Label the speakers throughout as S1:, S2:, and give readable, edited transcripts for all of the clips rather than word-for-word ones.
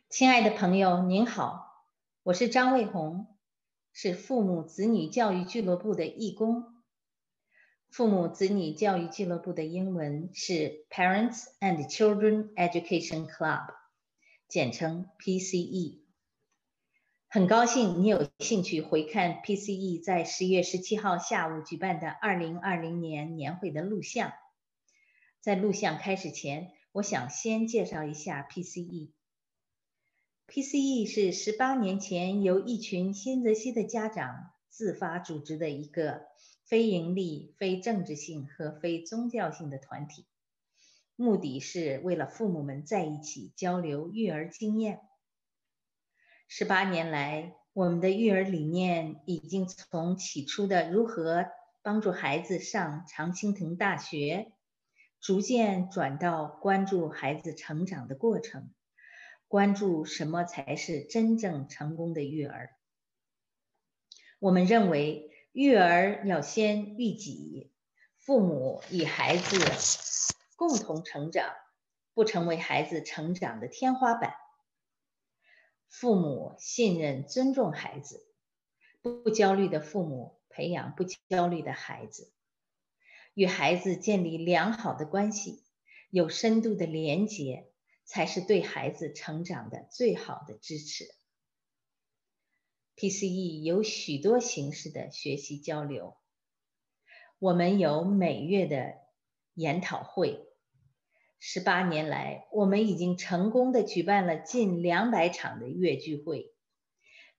S1: 亲爱的朋友，您好，我是张卫红，是父母子女教育俱乐部的义工。父母子女教育俱乐部的英文是 Parents and Children Education Club， 简称 PCE。很高兴你有兴趣回看 PCE 在10月17号下午举办的2020年年会的录像。在录像开始前，我想先介绍一下 PCE。PCE 是18年前由一群新泽西的家长自发组织的一个非盈利、非政治性和非宗教性的团体，目的是为了父母们在一起交流育儿经验。18年来，我们的育儿理念已经从起初的如何帮助孩子上常青藤大学，逐渐转到关注孩子成长的过程，关注什么才是真正成功的育儿。我们认为育儿要先育己，父母与孩子共同成长，不成为孩子成长的天花板。父母信任、尊重孩子，不焦虑的父母培养不焦虑的孩子，与孩子建立良好的关系，有深度的连结，才是对孩子成长的最好的支持。PCE 有许多形式的学习交流，我们有每月的研讨会。18年来，我们已经成功地举办了近200场的月聚会，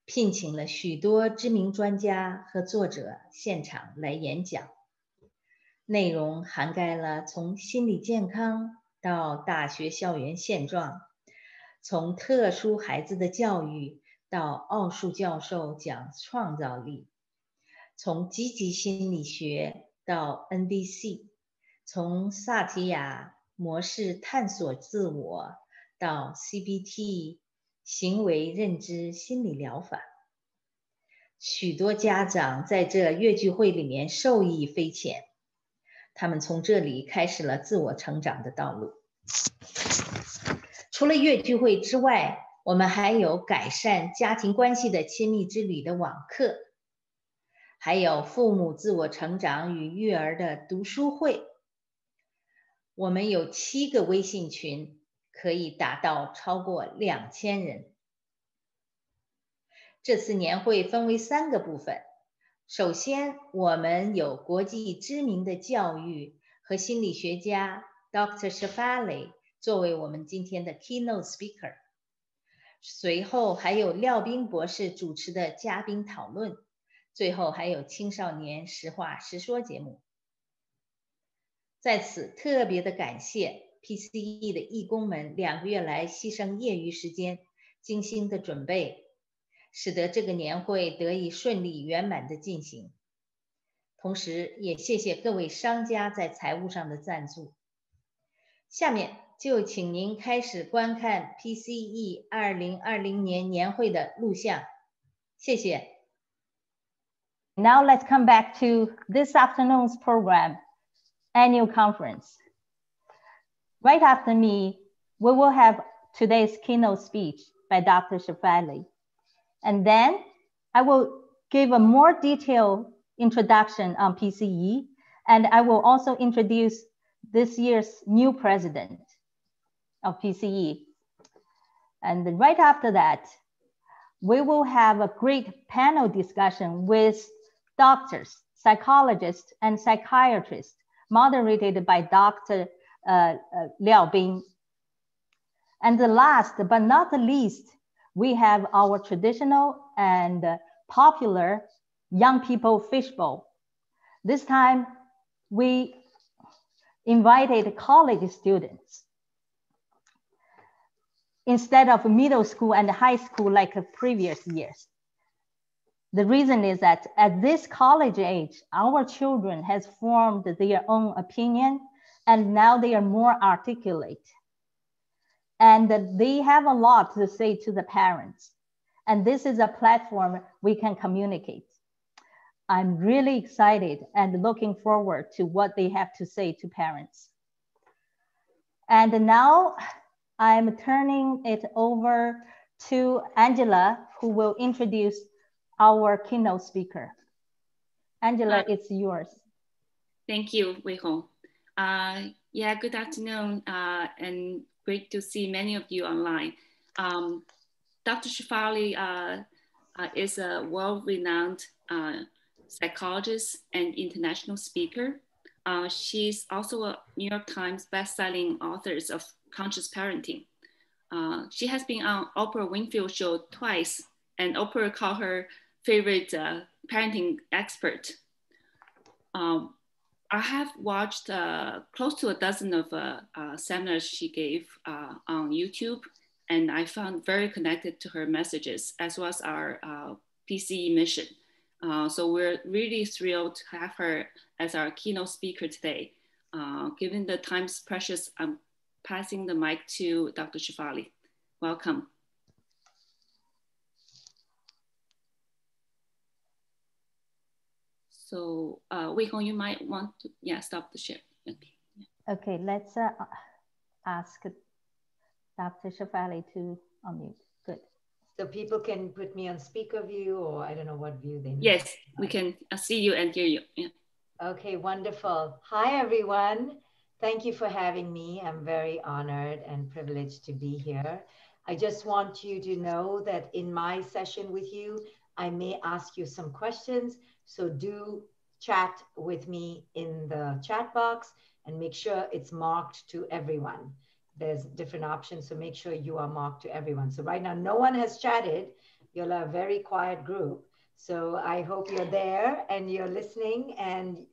S1: 聘请了许多知名专家和作者现场来演讲。内容涵盖了从心理健康到大学校园现状，从特殊孩子的教育到奥数教授讲创造力，从积极心理学到 NDC， 从萨提亚模式探索自我到 CBT 行为认知心理疗法。许多家长在这月聚会里面受益匪浅，他们从这里开始了自我成长的道路。除了月聚会之外，我们还有改善家庭关系的亲密之旅的网课，还有父母自我成长与育儿的读书会。我们有7个微信群，可以达到超过2000人。这次年会分为3个部分。首先，我们有国际知名的教育和心理学家 Dr. Shefali 作为我们今天的 Keynote Speaker。随后还有廖冰博士主持的嘉宾讨论，最后还有青少年实话实说节目。在此特别的感谢 PCE 的义工们2个月来牺牲业余时间，精心的准备，使得这个年会得以顺利圆满的进行。同时也谢谢各位商家在财务上的赞助。下面就请您开始观看 PCE 2020年年会的录像，谢谢。
S2: Now let's come back to this afternoon's program, annual conference. Right after me, we will have today's keynote speech by Dr. Shefali. And then I will give a more detailed introduction on PCE, and I will also introduce this year's new president of PCE. And right after that, we will have a great panel discussion with doctors, psychologists, and psychiatrists, moderated by Dr. Liao Bing. And the last but not the least, we have our traditional and popular young people fishbowl. This time, we invited college students instead of middle school and high school like previous years. The reason is that at this college age, our children has formed their own opinion, and now they are more articulate. And they have a lot to say to the parents. And this is a platform we can communicate. I'm really excited and looking forward to what they have to say to parents. And now I'm turning it over to Angela, who will introduce our keynote speaker. Angela, it's yours.
S3: Thank you, Wei Hong. Yeah, good afternoon, and great to see many of you online. Dr. Shefali is a world-renowned psychologist and international speaker. She's also a New York Times best-selling author of Conscious Parenting. She has been on Oprah Winfrey show twice, and Oprah called her favorite parenting expert. I have watched close to a dozen of seminars she gave on YouTube, and I found very connected to her messages as well as our PCE mission. So we're really thrilled to have her as our keynote speaker today. Given the time's precious, I'm passing the mic to Dr. Shefali. Welcome. So Wei Hong, you might want to stop the share. Okay,
S2: okay, let's ask Dr. Shefali to unmute. Good.
S4: So people can put me on speaker view, or I don't know what view they need.
S3: Yes, we can see you and hear you. Yeah.
S4: Okay, wonderful. Hi, everyone. Thank you for having me. I'm very honored and privileged to be here. I just want you to know that in my session with you, I may ask you some questions. So do chat with me in the chat box and make sure it's marked to everyone. There's different options, so make sure you are marked to everyone. So right now, no one has chatted. You're a very quiet group. So I hope you're there and you're listening and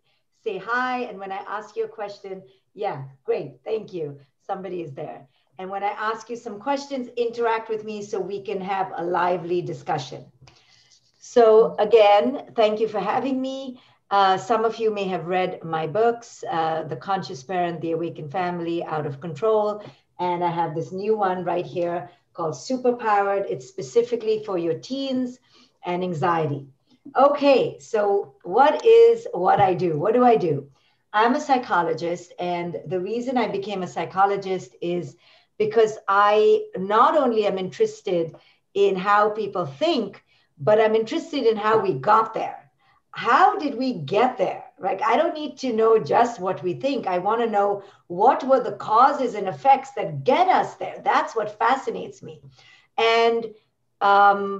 S4: say hi. And when I ask you a question, yeah, great, thank you. Somebody is there. And when I ask you some questions, interact with me so we can have a lively discussion. So again, thank you for having me. Some of you may have read my books, The Conscious Parent, The Awakened Family, Out of Control. And I have this new one right here called Superpowered. It's specifically for your teens and anxiety. Okay, so what I do? What do I do? I'm a psychologist, and the reason I became a psychologist is because I not only am interested in how people think, but I'm interested in how we got there. How did we get there? Like, I don't need to know just what we think. I want to know what were the causes and effects that get us there. That's what fascinates me. And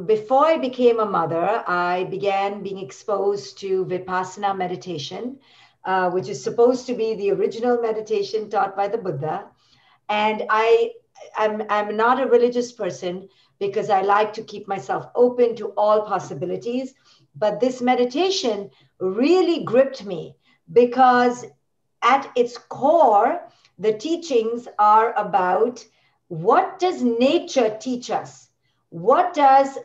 S4: before I became a mother, I began being exposed to Vipassana meditation, which is supposed to be the original meditation taught by the Buddha. And I'm not a religious person because I like to keep myself open to all possibilities. But this meditation really gripped me because at its core, the teachings are about what does nature teach us? What does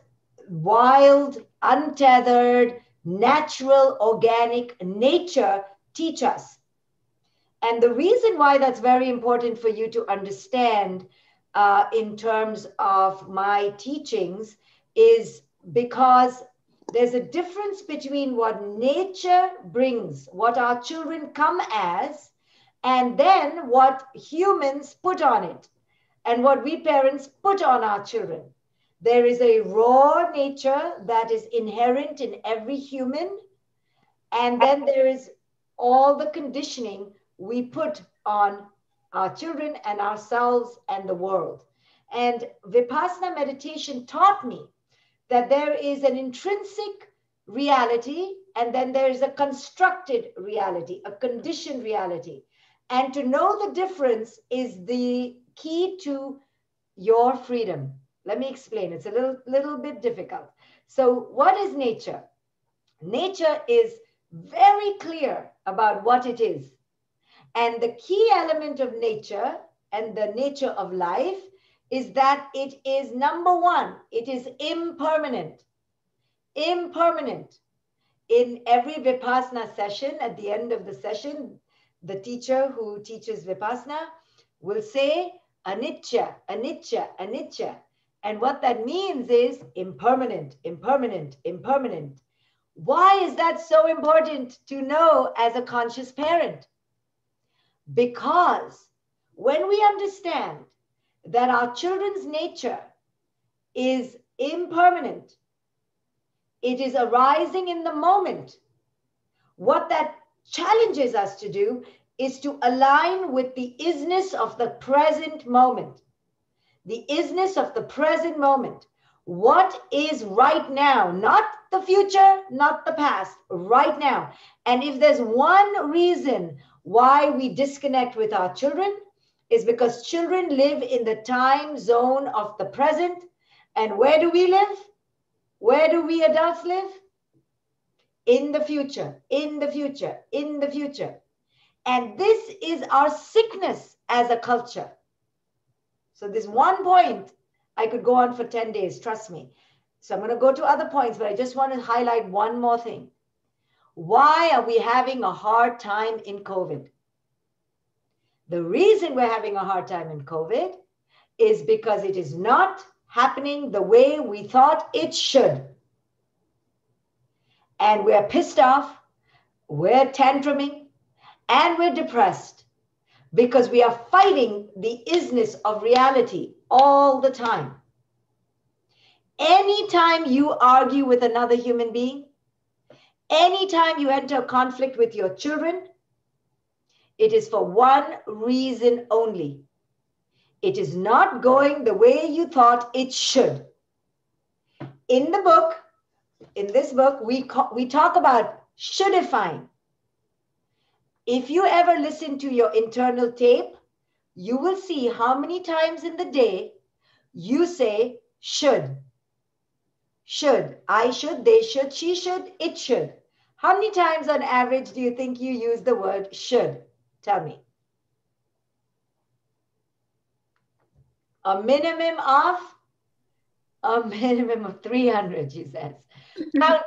S4: wild, untethered, natural, organic nature teach us? And the reason why that's very important for you to understand in terms of my teachings is because there's a difference between what nature brings, what our children come as, and then what humans put on it, and what we parents put on our children. There is a raw nature that is inherent in every human, and then there is all the conditioning we put on our children and ourselves and the world. And Vipassana meditation taught me that there is an intrinsic reality, and then there is a constructed reality, a conditioned reality. And to know the difference is the key to your freedom. Let me explain. It's a little bit difficult. So what is nature? Nature is very clear about what it is. And the key element of nature and the nature of life is that it is, number one, it is impermanent. Impermanent. In every Vipassana session, at the end of the session, the teacher who teaches Vipassana will say, anicca, anicca, anicca. And what that means is impermanent, impermanent, impermanent. Why is that so important to know as a conscious parent? Because when we understand that our children's nature is impermanent. It is arising in the moment. What that challenges us to do is to align with the isness of the present moment. The isness of the present moment. What is right now, not the future, not the past, right now. And if there's one reason why we disconnect with our children, is because children live in the time zone of the present. And where do we live? Where do we adults live? In the future, in the future, in the future. And this is our sickness as a culture. So this one point, I could go on for 10 days, trust me. So I'm going to go to other points, but I just want to highlight one more thing. Why are we having a hard time in COVID? The reason we're having a hard time in COVID is because it is not happening the way we thought it should. And we're pissed off, we're tantruming, and we're depressed because we are fighting the isness of reality all the time. Anytime you argue with another human being, anytime you enter conflict with your children, it is for one reason only. It is not going the way you thought it should. In the book, in this book, we talk about shouldifying. If you ever listen to your internal tape, you will see how many times in the day you say should. Should, I should, they should, she should, it should. How many times on average do you think you use the word should? Tell me. A minimum of 300, she says. Countless.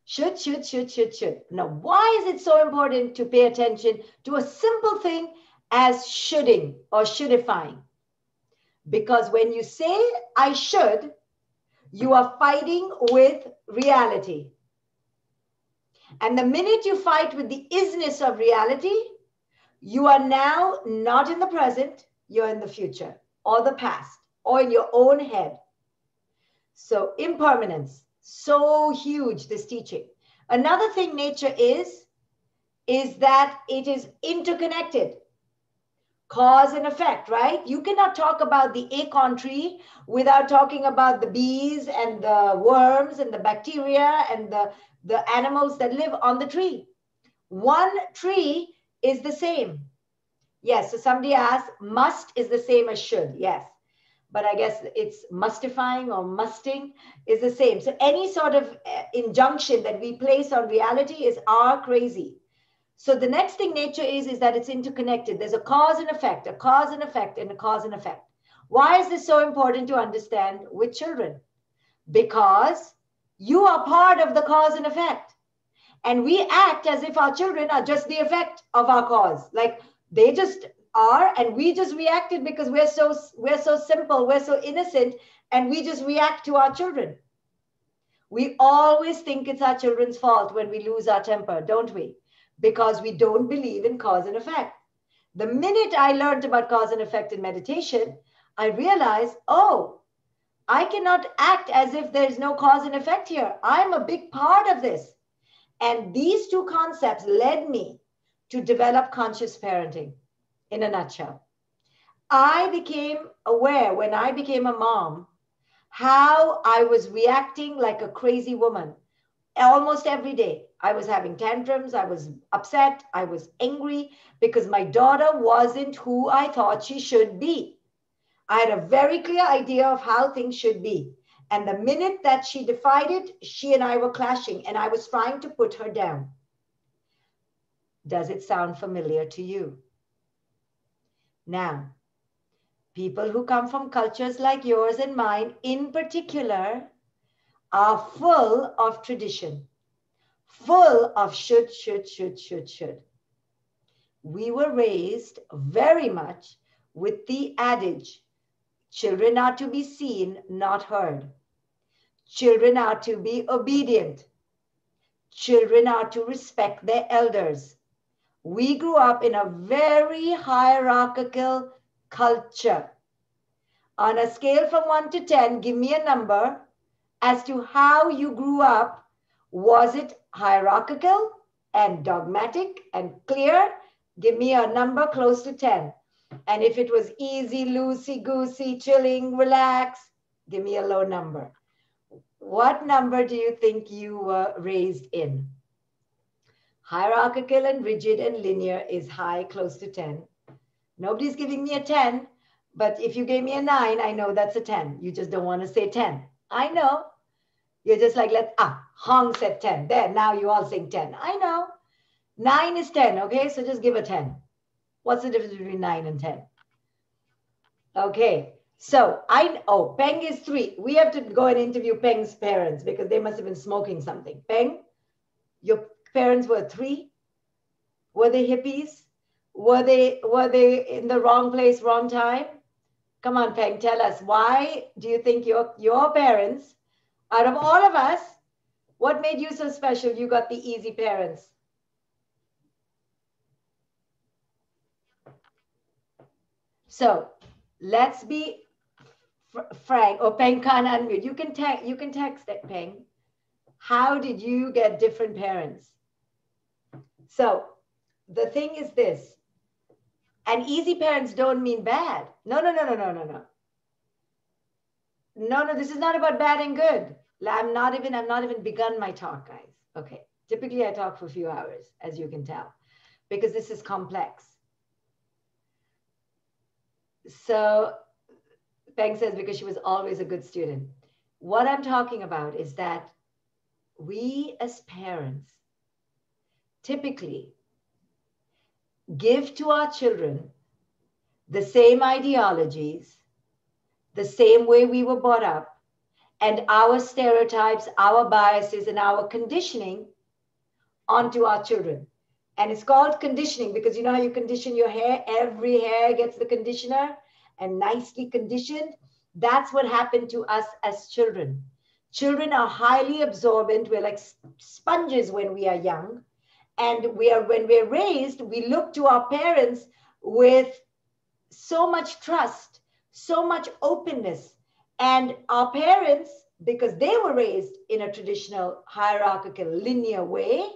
S4: Should. Now, why is it so important to pay attention to a simple thing as shoulding or shouldifying? Because when you say I should, you are fighting with reality. And the minute you fight with the isness of reality, you are now not in the present, you're in the future or the past or in your own head. So impermanence, so huge, this teaching. Another thing nature is that it is interconnected. Cause and effect, right? You cannot talk about the acorn tree without talking about the bees and the worms and the bacteria and the animals that live on the tree. One tree is the same. Yes, so somebody asked, must is the same as should. Yes, but I guess it's mustifying or musting is the same. So any sort of injunction that we place on reality is crazy. So the next thing nature is that it's interconnected. There's a cause and effect, a cause and effect, and a cause and effect. Why is this so important to understand with children? Because you are part of the cause and effect. And we act as if our children are just the effect of our cause. Like they just are, and we just reacted because we're so simple, we're so innocent, and we just react to our children. We always think it's our children's fault when we lose our temper, don't we? Because we don't believe in cause and effect. The minute I learned about cause and effect in meditation, I realized, oh, I cannot act as if there's no cause and effect here. I'm a big part of this. And these two concepts led me to develop conscious parenting in a nutshell. I became aware when I became a mom, how I was reacting like a crazy woman. Almost every day, I was having tantrums, I was upset, I was angry because my daughter wasn't who I thought she should be. I had a very clear idea of how things should be. And the minute that she defied it, she and I were clashing and I was trying to put her down. Does it sound familiar to you? Now, people who come from cultures like yours and mine in particular are full of tradition, full of should. We were raised very much with the adage, children are to be seen, not heard. Children are to be obedient. Children are to respect their elders. We grew up in a very hierarchical culture. On a scale from 1 to 10, give me a number as to how you grew up. Was it hierarchical and dogmatic and clear? Give me a number close to 10. And if it was easy, loosey-goosey, chilling, relax, give me a low number. What number do you think you were raised in? Hierarchical and rigid and linear is high, close to 10. Nobody's giving me a 10, but if you gave me a 9, I know that's a 10. You just don't want to say 10. I know. You're just like, Hong said 10. There, now you all saying 10. I know. 9 is 10, okay? So just give a 10. What's the difference between 9 and 10? Okay, so Peng is 3. We have to go and interview Peng's parents because they must have been smoking something. Peng, your parents were 3? Were they hippies? Were they in the wrong place, wrong time? Come on, Peng, tell us, why do you think your parents, out of all of us, what made you so special? You got the easy parents. So let's be frank. Or Peng can't unmute. You can text it, Peng. How did you get different parents? So the thing is this, and easy parents don't mean bad. No. No, this is not about bad and good. I'm not even begun my talk, guys. Okay, typically I talk for a few hours, as you can tell, because this is complex. So Peng says, because she was always a good student. What I'm talking about is that we as parents typically give to our children the same ideologies, the same way we were brought up, and our stereotypes, our biases, and our conditioning onto our children. And it's called conditioning because you know how you condition your hair? Every hair gets the conditioner and nicely conditioned. That's what happened to us as children. Children are highly absorbent. We're like sponges when we are young. And when we're raised, we look to our parents with so much trust, so much openness. And our parents, because they were raised in a traditional, hierarchical, linear way,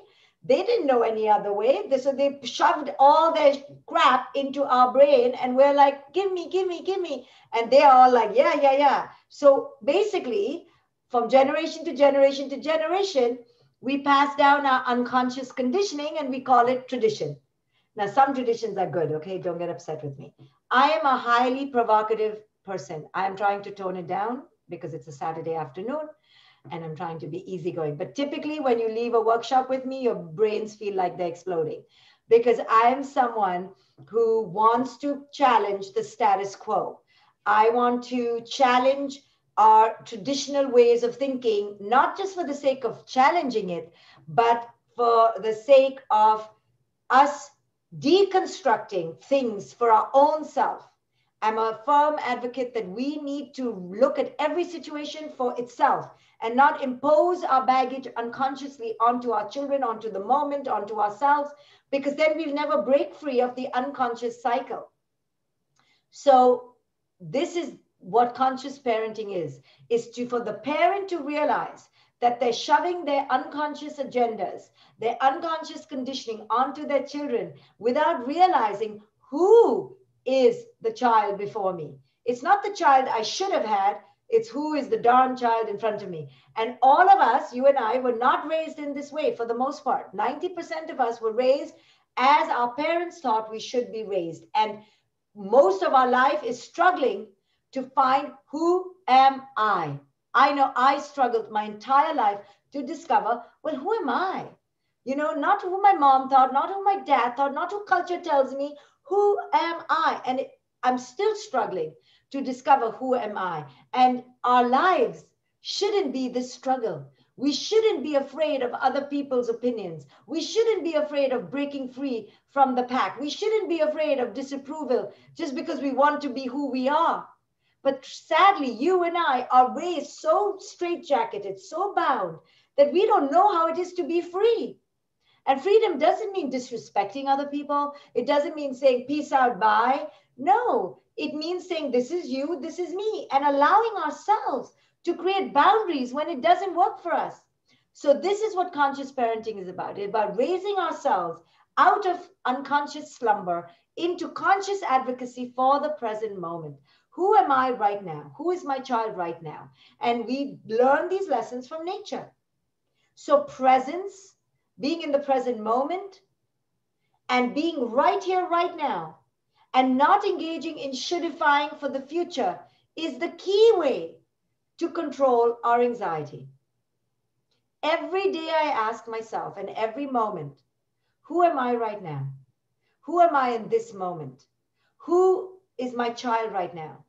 S4: they didn't know any other way. So they shoved all their crap into our brain and we're like, give me. And they're all like, yeah. So basically, from generation to generation to generation, we pass down our unconscious conditioning and we call it tradition. Now, some traditions are good, okay? Don't get upset with me. I am a highly provocative person. I'm trying to tone it down because it's a Saturday afternoon and I'm trying to be easygoing. But typically when you leave a workshop with me, your brains feel like they're exploding because I'm someone who wants to challenge the status quo. I want to challenge our traditional ways of thinking, not just for the sake of challenging it, but for the sake of us deconstructing things for our own self. I'm a firm advocate that we need to look at every situation for itself and not impose our baggage unconsciously onto our children, onto the moment, onto ourselves, because then we'll never break free of the unconscious cycle. So this is what conscious parenting is for the parent to realize that they're shoving their unconscious agendas, their unconscious conditioning onto their children without realizing who is the child before me. It's not the child I should have had, it's who is the darn child in front of me. And all of us, you and I, were not raised in this way for the most part. 90% of us were raised as our parents thought we should be raised. And most of our life is struggling to find who am I. I know I struggled my entire life to discover, well, who am I? You know, not who my mom thought, not who my dad thought, not who culture tells me, who am I? And I'm still struggling to discover who am I. And our lives shouldn't be this struggle. We shouldn't be afraid of other people's opinions. We shouldn't be afraid of breaking free from the pack. We shouldn't be afraid of disapproval just because we want to be who we are. But sadly, you and I are raised so straitjacketed, so bound, that we don't know how it is to be free. And freedom doesn't mean disrespecting other people. It doesn't mean saying peace out, bye. No, It means saying, this is you, this is me, and allowing ourselves to create boundaries when it doesn't work for us. So this is what conscious parenting is about. It's about raising ourselves out of unconscious slumber into conscious advocacy for the present moment. Who am I right now? Who is my child right now? And we learn these lessons from nature. So presence, being in the present moment, and being right here, right now, and not engaging in shouldifying for the future is the key way to control our anxiety. Every day I ask myself, and every moment, who am I right now? Who am I in this moment? Who is my child right now?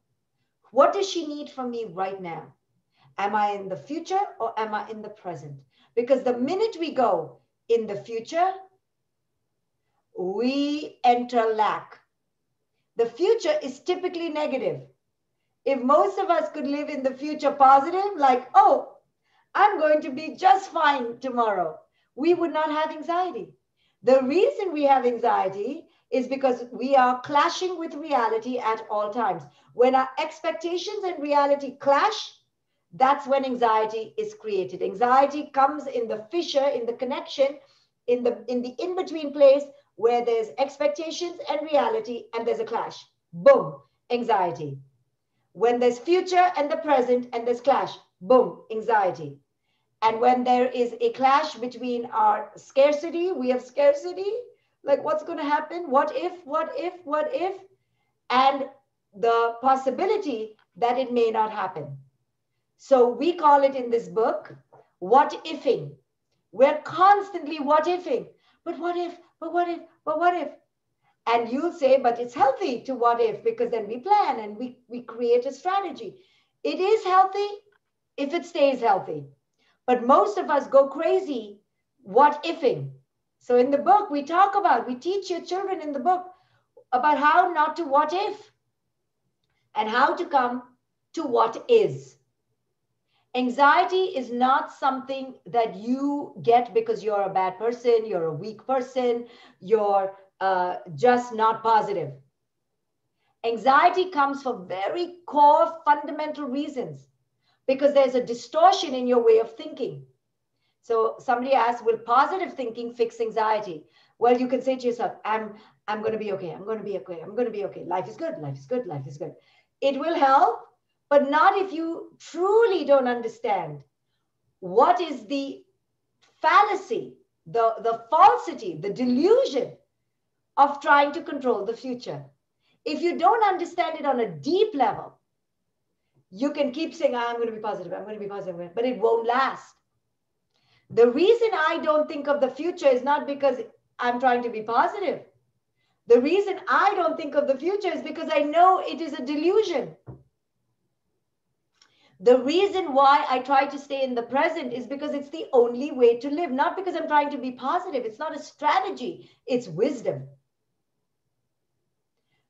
S4: What does she need from me right now? Am I in the future or am I in the present? Because the minute we go in the future, we enter lack. The future is typically negative. If most of us could live in the future positive, like, oh, I'm going to be just fine tomorrow, we would not have anxiety. The reason we have anxiety is because we are clashing with reality at all times. When our expectations and reality clash, that's when anxiety is created. Anxiety comes in the fissure, in the connection, in the in-between place where there's expectations and reality and there's a clash. Boom, anxiety. When there's future and the present and there's clash, boom, anxiety. And when there is a clash between our scarcity, we have scarcity, like what's going to happen? What if? And the possibility that it may not happen. So we call it in this book, what ifing. We're constantly what ifing. But what if, but what if, but what if? And you'll say, but it's healthy to what if, because then we plan and we create a strategy. It is healthy if it stays healthy. But most of us go crazy what ifing. So in the book, we teach your children in the book about how not to what if and how to come to what is. Anxiety is not something that you get because you're a bad person, you're a weak person, you're just not positive. Anxiety comes for very core fundamental reasons because there's a distortion in your way of thinking. So somebody asked, will positive thinking fix anxiety? Well, you can say to yourself, I'm going to be okay. I'm going to be okay. I'm going to be okay. Life is good. Life is good. Life is good. It will help, but not if you truly don't understand what is the fallacy, the falsity, the delusion of trying to control the future. If you don't understand it on a deep level, you can keep saying, I'm going to be positive. I'm going to be positive, but it won't last. The reason I don't think of the future is not because I'm trying to be positive. The reason I don't think of the future is because I know it is a delusion. The reason why I try to stay in the present is because it's the only way to live, not because I'm trying to be positive. It's not a strategy, it's wisdom.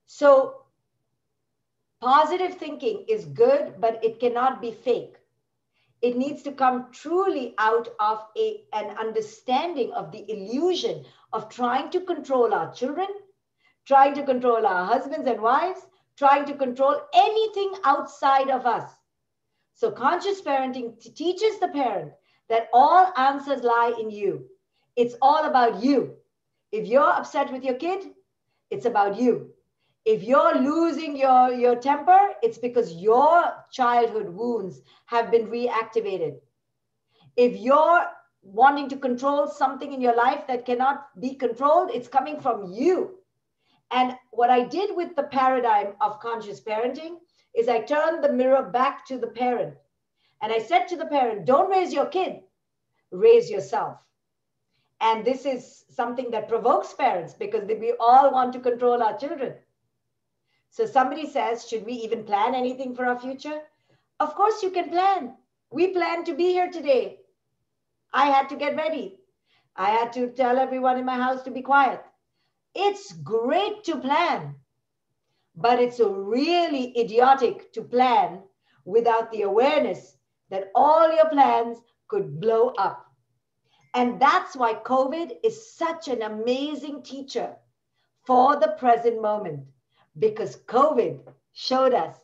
S4: So positive thinking is good, but it cannot be fake. It needs to come truly out of an understanding of the illusion of trying to control our children, trying to control our husbands and wives, trying to control anything outside of us. So conscious parenting teaches the parent that all answers lie in you. It's all about you. If you're upset with your kid, it's about you. If you're losing your temper, it's because your childhood wounds have been reactivated. If you're wanting to control something in your life that cannot be controlled, it's coming from you. And what I did with the paradigm of conscious parenting is I turned the mirror back to the parent. And I said to the parent, don't raise your kid, raise yourself. And this is something that provokes parents because we all want to control our children. So somebody says, should we even plan anything for our future? Of course you can plan. We planned to be here today. I had to get ready. I had to tell everyone in my house to be quiet. It's great to plan, but it's really idiotic to plan without the awareness that all your plans could blow up. And that's why COVID is such an amazing teacher for the present moment. Because COVID showed us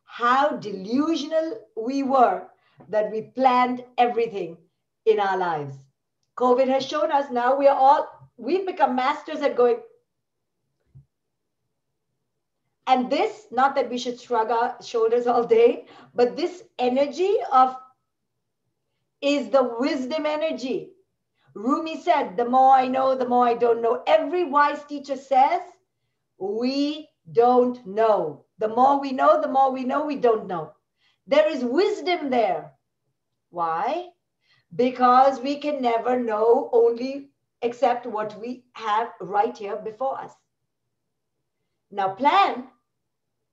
S4: how delusional we were that we planned everything in our lives. COVID has shown us now we've become masters at going. And this, not that we should shrug our shoulders all day, but this energy is the wisdom energy. Rumi said, the more I know, the more I don't know. Every wise teacher says, we don't know. The more we know, we don't know. There is wisdom there. Why? Because we can never know only except what we have right here before us. Now plan,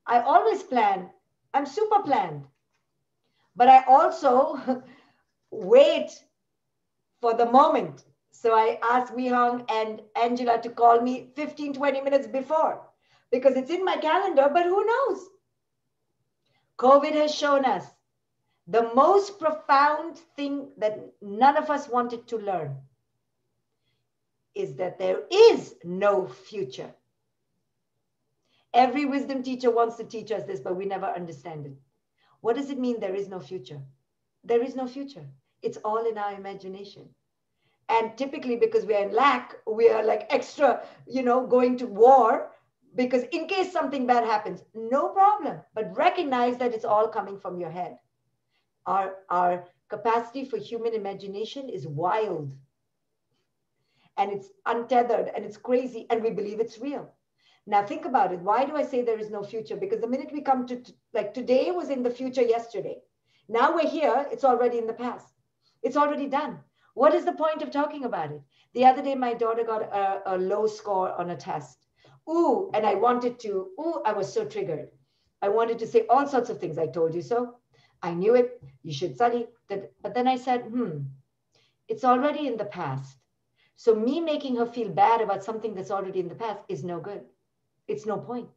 S4: I always plan. I'm super planned. But I also wait for the moment. So I asked Wihong and Angela to call me 15, 20 minutes before because it's in my calendar, but who knows? COVID has shown us the most profound thing that none of us wanted to learn is that there is no future. Every wisdom teacher wants to teach us this, but we never understand it. What does it mean there is no future? There is no future. It's all in our imagination. And typically because we are in lack, we are like extra, going to war because in case something bad happens, no problem. But recognize that it's all coming from your head. Our capacity for human imagination is wild. And it's untethered and it's crazy and we believe it's real. Now think about it. Why do I say there is no future? Because the minute we come to, like today was in the future yesterday. Now we're here, it's already in the past. It's already done. What is the point of talking about it? The other day, my daughter got a low score on a test. And I was so triggered. I wanted to say all sorts of things. I told you so. I knew it. You should study. But then I said, it's already in the past. So me making her feel bad about something that's already in the past is no good. It's no point.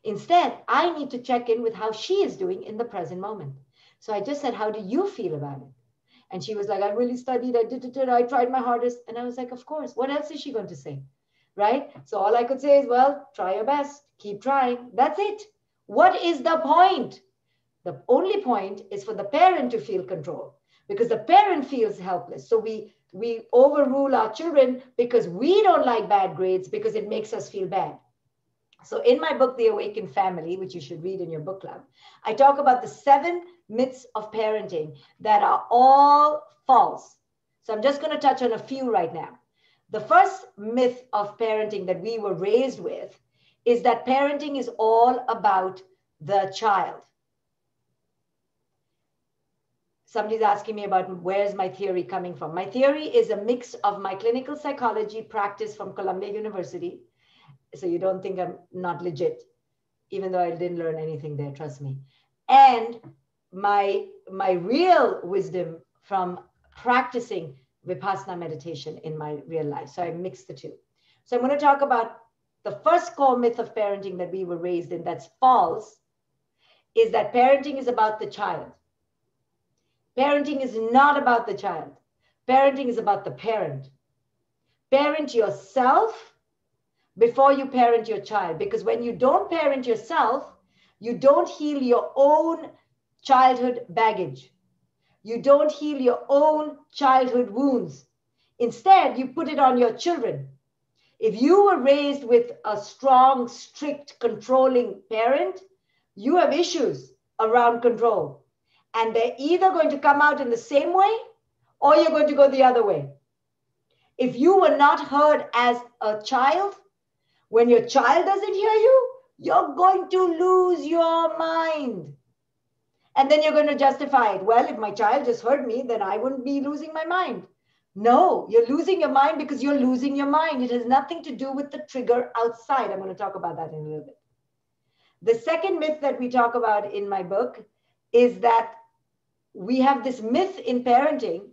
S4: Instead, I need to check in with how she is doing in the present moment. So I just said, how do you feel about it? And she was like, I really studied, I tried my hardest. And I was like, of course, what else is she going to say? Right? So all I could say is, well, try your best, keep trying. That's it. What is the point? The only point is for the parent to feel control because the parent feels helpless. So we overrule our children because we don't like bad grades because it makes us feel bad. So in my book, The Awakened Family, which you should read in your book club, I talk about the 7 myths of parenting that are all false. So I'm just going to touch on a few right now. The first myth of parenting that we were raised with is that parenting is all about the child. Somebody's asking me about where's my theory coming from. My theory is a mix of my clinical psychology practice from Columbia University. So you don't think I'm not legit, even though I didn't learn anything there, trust me. And my real wisdom from practicing Vipassana meditation in my real life. So I mixed the two. So I'm going to talk about the first core myth of parenting that we were raised in that's false, is that parenting is about the child. Parenting is not about the child. Parenting is about the parent. Parent yourself before you parent your child. Because when you don't parent yourself, you don't heal your own childhood baggage. You don't heal your own childhood wounds. Instead, you put it on your children. If you were raised with a strong, strict, controlling parent, you have issues around control. And they're either going to come out in the same way or you're going to go the other way. If you were not heard as a child, when your child doesn't hear you, you're going to lose your mind. And then you're going to justify it. Well, if my child just heard me, then I wouldn't be losing my mind. No, you're losing your mind because you're losing your mind. It has nothing to do with the trigger outside. I'm going to talk about that in a little bit. The second myth that we talk about in my book is that we have this myth in parenting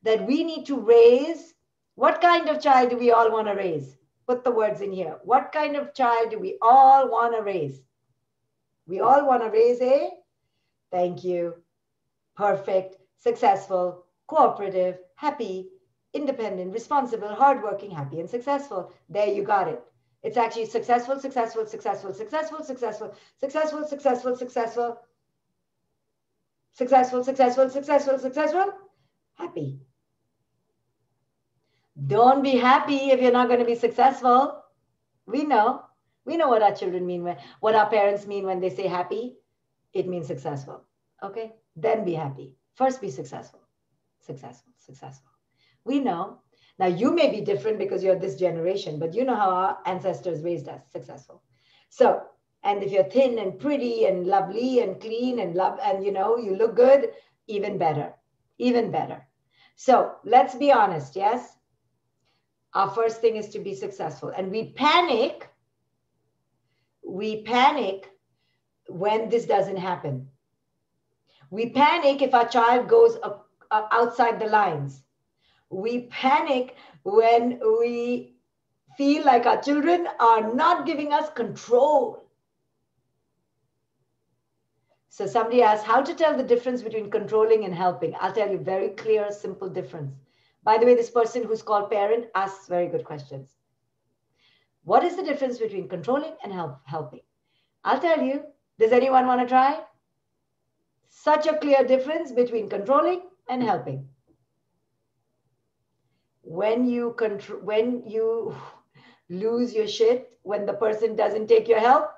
S4: that we need to raise. What kind of child do we all want to raise? Put the words in here. What kind of child do we all want to raise? We all want to raise a, thank you, perfect, successful, cooperative, happy, independent, responsible, hardworking, happy, and successful. There you got it. It's actually successful, successful, successful, successful, successful, successful, successful, successful, successful, successful, successful, successful, happy. Don't be happy if you're not going to be successful. We know what our children mean what our parents mean when they say happy. It means successful. Okay? Then be happy. First be successful. Successful, successful. We know. Now you may be different because you're this generation, but you know how our ancestors raised us, successful. So, and if you're thin and pretty and lovely and clean and you look good, even better, even better. So let's be honest, yes? Our first thing is to be successful. And we panic when this doesn't happen. We panic if our child goes outside the lines. We panic when we feel like our children are not giving us control. So somebody asked how to tell the difference between controlling and helping. I'll tell you very clear, simple difference. By the way, this person who's called parent asks very good questions. What is the difference between controlling and helping? I'll tell you. Does anyone want to try? Such a clear difference between controlling and helping. When you lose your shit, when the person doesn't take your help,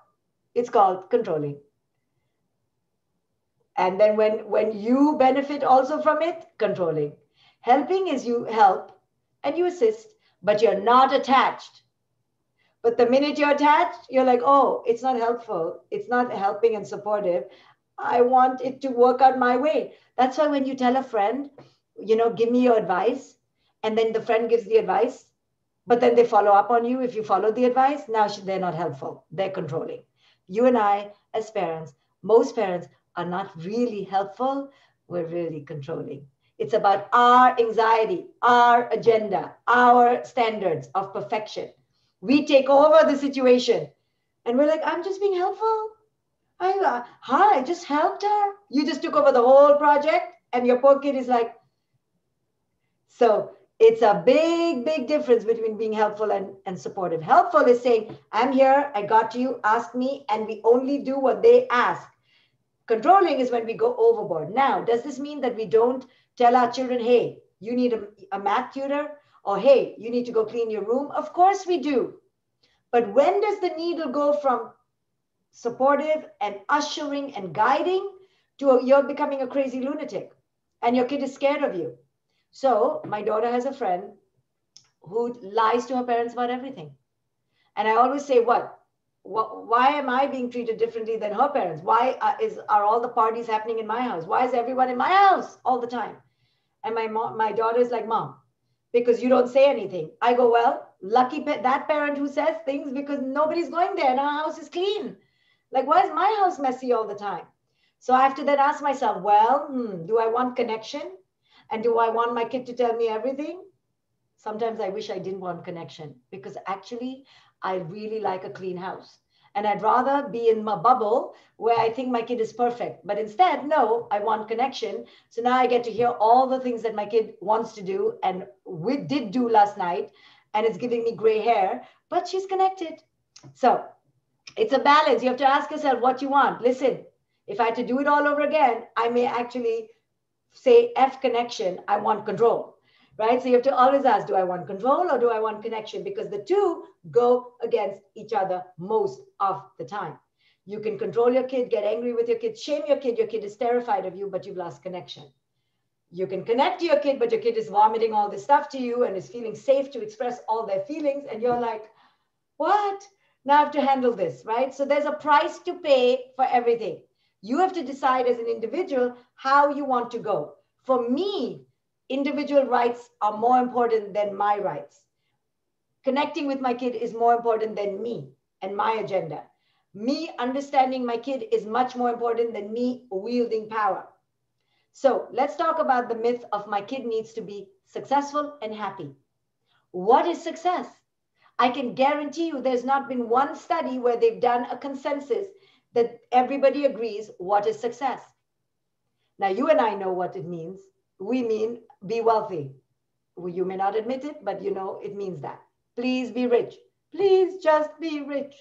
S4: it's called controlling. And then when you benefit also from it, controlling. Helping is you help and you assist, but you're not attached. But the minute you're attached, you're like, oh, it's not helpful. It's not helping and supportive. I want it to work out my way. That's why when you tell a friend, give me your advice, and then the friend gives the advice, but then they follow up on you if you follow the advice, now they're not helpful. They're controlling. You and I, as parents, most parents are not really helpful. We're really controlling. It's about our anxiety, our agenda, our standards of perfection. We take over the situation and we're like, I'm just being helpful. I just helped her. You just took over the whole project and your poor kid is like, so it's a big, big difference between being helpful and supportive. Helpful is saying, I'm here, I got you, ask me, and we only do what they ask. Controlling is when we go overboard. Now, does this mean that we don't tell our children, hey, you need a math tutor? Or, hey, you need to go clean your room? Of course we do. But when does the needle go from supportive and ushering and guiding to you're becoming a crazy lunatic and your kid is scared of you? So my daughter has a friend who lies to her parents about everything. And I always say, why am I being treated differently than her parents? Why are all the parties happening in my house? Why is everyone in my house all the time? And my daughter is like, Mom, because you don't say anything. I go, well, lucky that parent who says things because nobody's going there and our house is clean. Like, why is my house messy all the time? So I have to then ask myself, well, do I want connection? And do I want my kid to tell me everything? Sometimes I wish I didn't want connection because actually I really like a clean house. And I'd rather be in my bubble where I think my kid is perfect. But instead, no, I want connection. So now I get to hear all the things that my kid wants to do and we did do last night. And it's giving me gray hair, but she's connected. So it's a balance. You have to ask yourself what you want. Listen, if I had to do it all over again, I may actually say F connection, I want control. Right? So you have to always ask, do I want control or do I want connection? Because the two go against each other most of the time. You can control your kid, get angry with your kid, shame your kid is terrified of you, but you've lost connection. You can connect to your kid, but your kid is vomiting all this stuff to you and is feeling safe to express all their feelings. And you're like, what? Now I have to handle this, right? So there's a price to pay for everything. You have to decide as an individual how you want to go. For me, individual rights are more important than my rights. Connecting with my kid is more important than me and my agenda. Me understanding my kid is much more important than me wielding power. So let's talk about the myth of my kid needs to be successful and happy. What is success? I can guarantee you there's not been one study where they've done a consensus that everybody agrees what is success. Now you and I know what it means. We mean be wealthy. You may not admit it, but you know it means that. Please be rich. Please just be rich.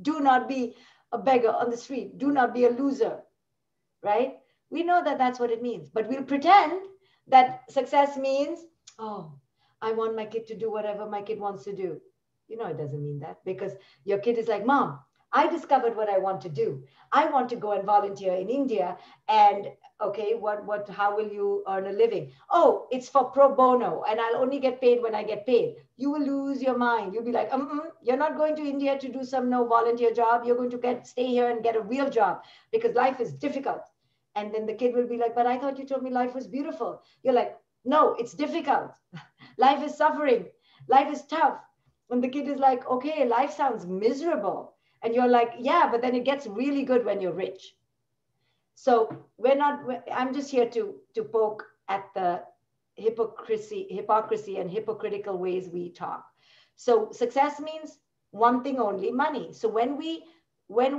S4: Do not be a beggar on the street. Do not be a loser, right? We know that that's what it means, but we'll pretend that success means, oh, I want my kid to do whatever my kid wants to do. You know, it doesn't mean that, because your kid is like, Mom, I discovered what I want to do. I want to go and volunteer in India. And okay, how will you earn a living? Oh, it's for pro bono and I'll only get paid when I get paid. You will lose your mind. You'll be like, you're not going to India to do some volunteer job. You're going to stay here and get a real job because life is difficult. And then the kid will be like, but I thought you told me life was beautiful. You're like, no, it's difficult. Life is suffering. Life is tough. And the kid is like, okay, life sounds miserable. And you're like, yeah, but then it gets really good when you're rich. So I'm just here to poke at the hypocrisy and hypocritical ways we talk. So success means one thing only, money. So when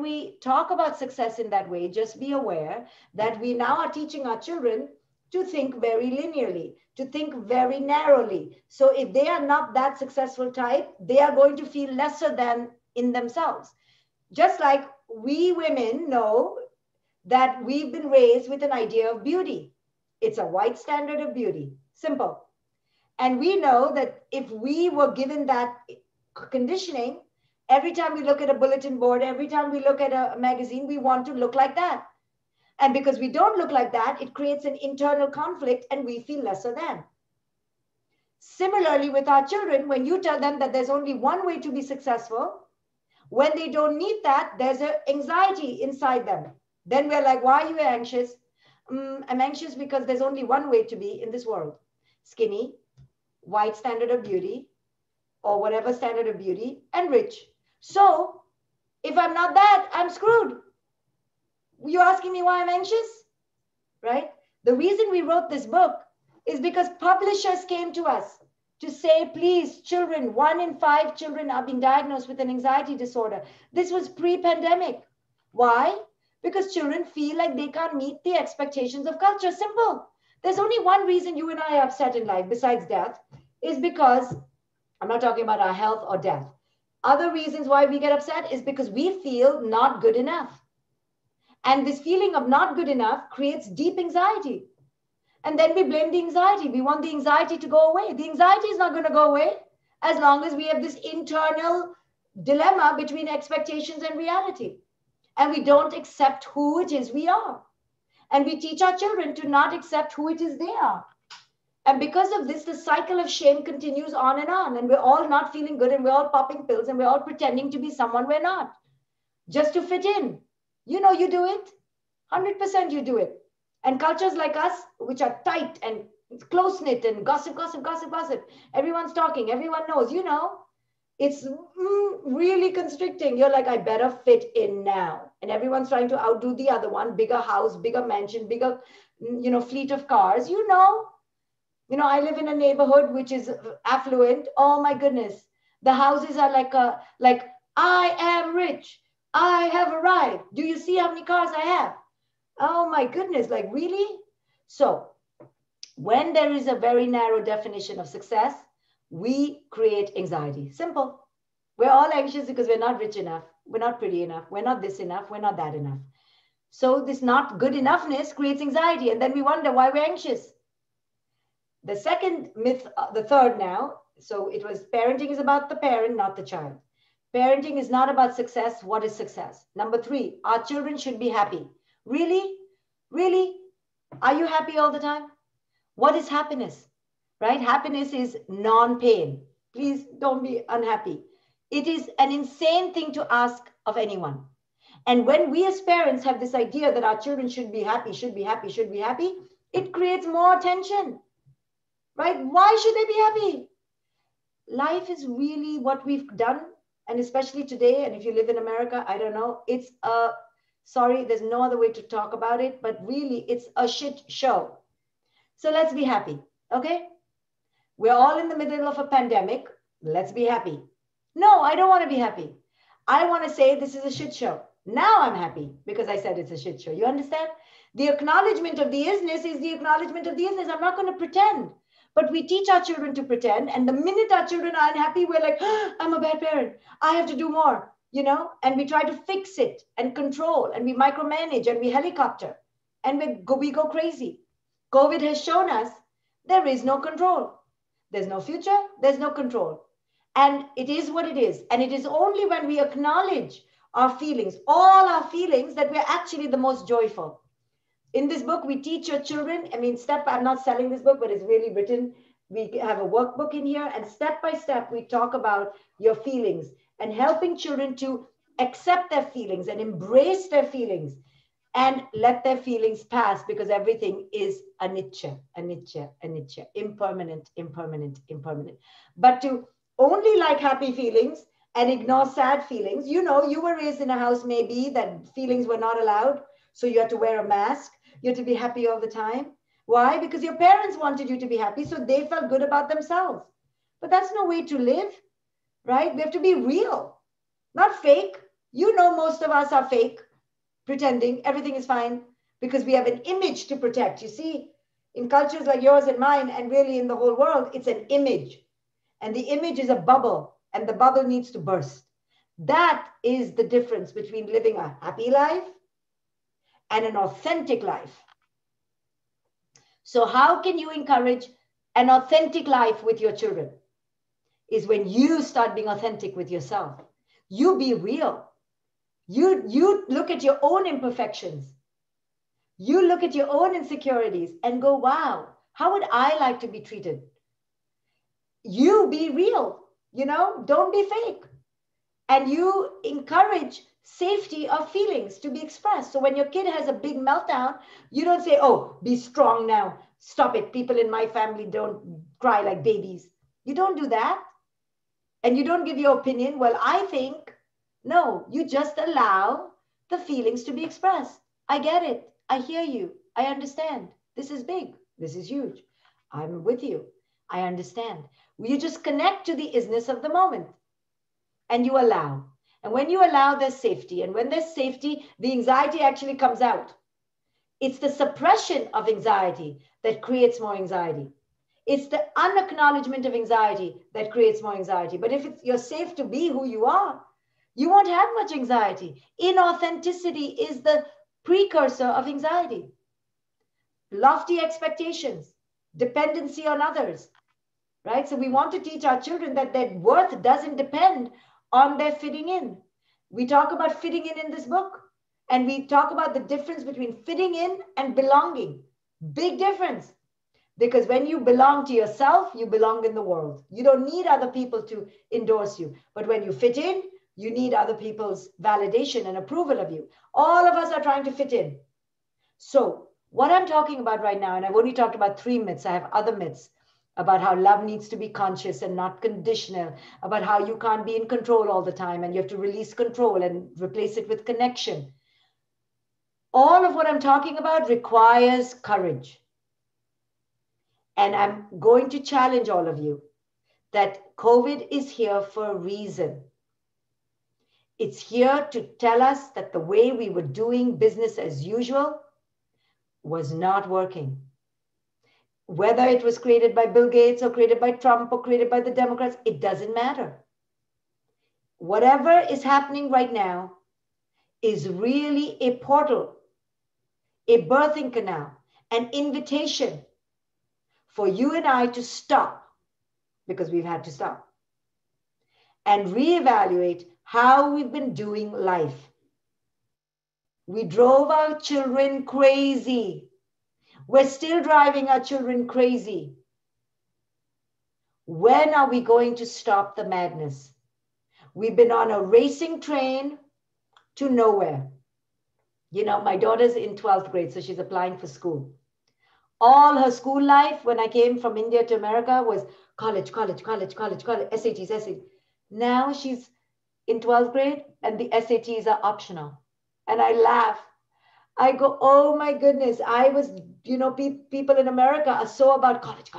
S4: we talk about success in that way, just be aware that we now are teaching our children to think very linearly, to think very narrowly. So if they are not that successful type, they are going to feel lesser than in themselves. Just like we women know that we've been raised with an idea of beauty. It's a white standard of beauty, simple. And we know that if we were given that conditioning, every time we look at a bulletin board, every time we look at a magazine, we want to look like that. And because we don't look like that, it creates an internal conflict and we feel lesser than. Similarly with our children, when you tell them that there's only one way to be successful, when they don't need that, there's an anxiety inside them. Then we're like, why are you anxious? I'm anxious because there's only one way to be in this world. Skinny, white standard of beauty, or whatever standard of beauty, and rich. So if I'm not that, I'm screwed. You're asking me why I'm anxious, right? The reason we wrote this book is because publishers came to us to say, please, children, 1 in 5 children are being diagnosed with an anxiety disorder. This was pre-pandemic. Why? Because children feel like they can't meet the expectations of culture. Simple. There's only one reason you and I are upset in life besides death, is because, I'm not talking about our health or death. Other reasons why we get upset is because we feel not good enough. And this feeling of not good enough creates deep anxiety. And then we blame the anxiety. We want the anxiety to go away. The anxiety is not going to go away as long as we have this internal dilemma between expectations and reality. And we don't accept who it is we are. And we teach our children to not accept who it is they are. And because of this, the cycle of shame continues on. And we're all not feeling good and we're all popping pills and we're all pretending to be someone we're not, just to fit in. You know, you do it. 100% you do it. And cultures like us, which are tight and close-knit and gossip. Everyone's talking, everyone knows, you know, it's really constricting. You're like, I better fit in now. And everyone's trying to outdo the other one, bigger house, bigger mansion, bigger, fleet of cars, You know, I live in a neighborhood which is affluent. Oh my goodness. The houses are like I am rich. I have arrived. Do you see how many cars I have? Oh my goodness, like really? So when there is a very narrow definition of success, we create anxiety. Simple. We're all anxious because we're not rich enough. We're not pretty enough. We're not this enough. We're not that enough. So this not good enoughness creates anxiety. And then we wonder why we're anxious. The second myth, the third now. So it was parenting is about the parent, not the child. Parenting is not about success. What is success? Number 3, our children should be happy. Really? Really? Are you happy all the time? What is happiness? Right? Happiness is non-pain. Please don't be unhappy. It is an insane thing to ask of anyone. And when we as parents have this idea that our children should be happy, it creates more tension. Right? Why should they be happy? Life is really what we've done. And especially today, and if you live in America, I don't know, it's sorry, there's no other way to talk about it, but really it's a shit show. So let's be happy, okay? We're all in the middle of a pandemic. Let's be happy. No, I don't want to be happy. I want to say this is a shit show. Now I'm happy because I said it's a shit show. You understand? The acknowledgement of the isness is the acknowledgement of the isness. I'm not going to pretend. But we teach our children to pretend. And the minute our children are unhappy, we're like, oh, I'm a bad parent. I have to do more, you know, and we try to fix it and control, and we micromanage and we helicopter, and we go crazy. COVID has shown us there is no control. There's no future, there's no control. And it is what it is. And it is only when we acknowledge our feelings, all our feelings, that we're actually the most joyful. In this book, we teach your children, I mean, I'm not selling this book, but it's really written. We have a workbook in here, and step by step, we talk about your feelings and helping children to accept their feelings and embrace their feelings and let their feelings pass, because everything is anicca, impermanent. But to only like happy feelings and ignore sad feelings, you know, you were raised in a house maybe that feelings were not allowed. So you had to wear a mask. You had to be happy all the time. Why? Because your parents wanted you to be happy, so they felt good about themselves. But that's no way to live, right? We have to be real, not fake. You know, most of us are fake, pretending everything is fine because we have an image to protect. You see, in cultures like yours and mine, and really in the whole world, it's an image. And the image is a bubble, and the bubble needs to burst. That is the difference between living a happy life and an authentic life. So how can you encourage an authentic life with your children? Is when you start being authentic with yourself. You be real. You look at your own imperfections. You look at your own insecurities and go, wow, how would I like to be treated? You be real, you know, don't be fake. And you encourage safety of feelings to be expressed. So when your kid has a big meltdown, you don't say, oh, be strong now. Stop it. People in my family don't cry like babies. You don't do that. And you don't give your opinion. Well, I think, no, you just allow the feelings to be expressed. I get it. I hear you. I understand. This is big. This is huge. I'm with you. I understand. You just connect to the isness of the moment and you allow. And when you allow, there's safety. And when there's safety, the anxiety actually comes out. It's the suppression of anxiety that creates more anxiety. It's the unacknowledgement of anxiety that creates more anxiety. But if you're safe to be who you are, you won't have much anxiety. Inauthenticity is the precursor of anxiety. Lofty expectations, dependency on others, right? So we want to teach our children that their worth doesn't depend on their fitting in. We talk about fitting in this book, and we talk about the difference between fitting in and belonging. Big difference. Because when you belong to yourself, you belong in the world. You don't need other people to endorse you. But when you fit in, you need other people's validation and approval of you. All of us are trying to fit in. So what I'm talking about right now, and I've only talked about 3 myths, I have other myths about how love needs to be conscious and not conditional, about how you can't be in control all the time and you have to release control and replace it with connection. All of what I'm talking about requires courage. And I'm going to challenge all of you that COVID is here for a reason. It's here to tell us that the way we were doing business as usual was not working. Whether it was created by Bill Gates or created by Trump or created by the Democrats, it doesn't matter. Whatever is happening right now is really a portal, a birthing canal, an invitation for you and I to stop, because we've had to stop, and reevaluate how we've been doing life. We drove our children crazy. We're still driving our children crazy. When are we going to stop the madness? We've been on a racing train to nowhere. You know, my daughter's in 12th grade, so she's applying for school. All her school life, when I came from India to America, was college, SATs. Now she's in 12th grade and the SATs are optional. And I laugh. I go, oh my goodness. I was, you know, people in America are so about college.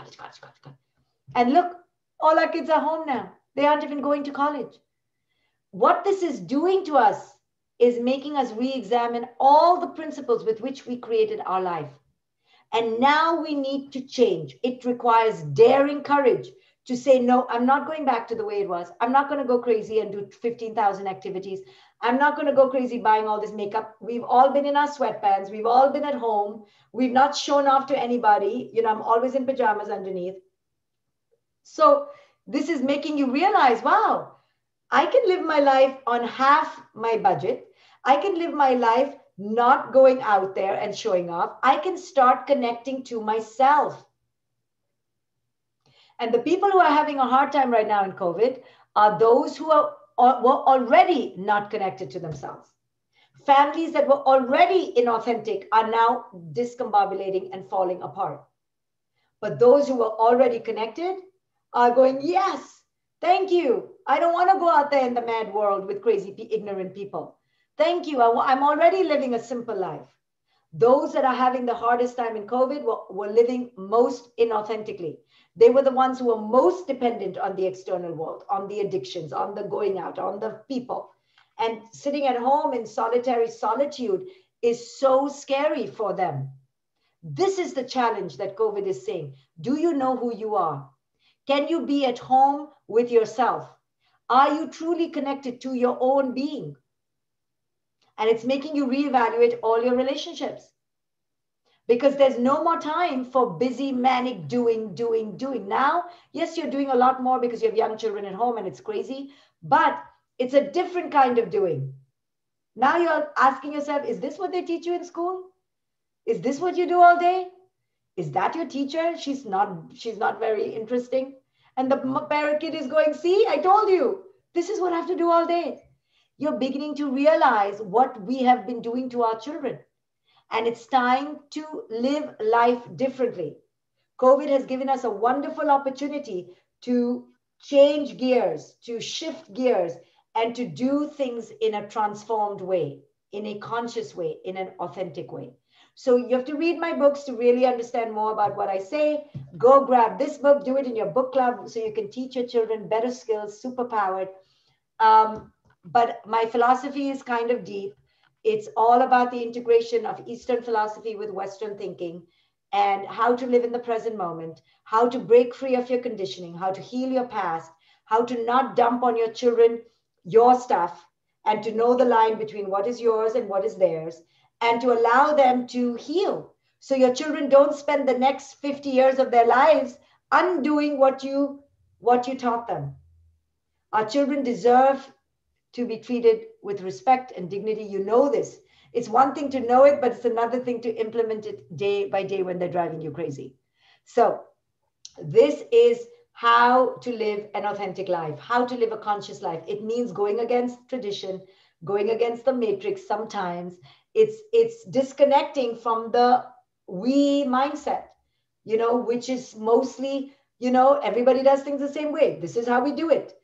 S4: And look, all our kids are home now. They aren't even going to college. What this is doing to us is making us re-examine all the principles with which we created our life. And now we need to change. It requires daring courage to say, no, I'm not going back to the way it was. I'm not going to go crazy and do 15,000 activities. I'm not going to go crazy buying all this makeup. We've all been in our sweatpants. We've all been at home. We've not shown off to anybody. You know, I'm always in pajamas underneath. So this is making you realize, wow, I can live my life on half my budget. I can live my life not going out there and showing off. I can start connecting to myself. And the people who are having a hard time right now in COVID are those who were already not connected to themselves. Families that were already inauthentic are now discombobulating and falling apart. But those who were already connected are going, yes, thank you. I don't want to go out there in the mad world with crazy, ignorant people. Thank you. I'm already living a simple life. Those that are having the hardest time in COVID were living most inauthentically. They were the ones who were most dependent on the external world, on the addictions, on the going out, on the people. And sitting at home in solitary solitude is so scary for them. This is the challenge that COVID is saying. Do you know who you are? Can you be at home with yourself? Are you truly connected to your own being? And it's making you reevaluate all your relationships. Because there's no more time for busy, manic doing. Now, yes, you're doing a lot more because you have young children at home and it's crazy, but it's a different kind of doing. Now you're asking yourself, is this what they teach you in school? Is this what you do all day? Is that your teacher? She's not very interesting. And the parent kid is going, see, I told you, this is what I have to do all day. You're beginning to realize what we have been doing to our children. And it's time to live life differently. COVID has given us a wonderful opportunity to change gears, to shift gears, and to do things in a transformed way, in a conscious way, in an authentic way. So you have to read my books to really understand more about what I say. Go grab this book, do it in your book club so you can teach your children better skills, superpowered. But my philosophy is kind of deep. It's all about the integration of Eastern philosophy with Western thinking and how to live in the present moment, how to break free of your conditioning, how to heal your past, how to not dump on your children your stuff, and to know the line between what is yours and what is theirs, and to allow them to heal. So your children don't spend the next 50 years of their lives undoing what you taught them. Our children deserve to be treated with respect and dignity. You know this. It's one thing to know it, but it's another thing to implement it day by day when they're driving you crazy. So this is how to live an authentic life, how to live a conscious life. It means going against tradition, going against the matrix sometimes. It's disconnecting from the we mindset, you know, which is mostly, you know, everybody does things the same way. This is how we do it.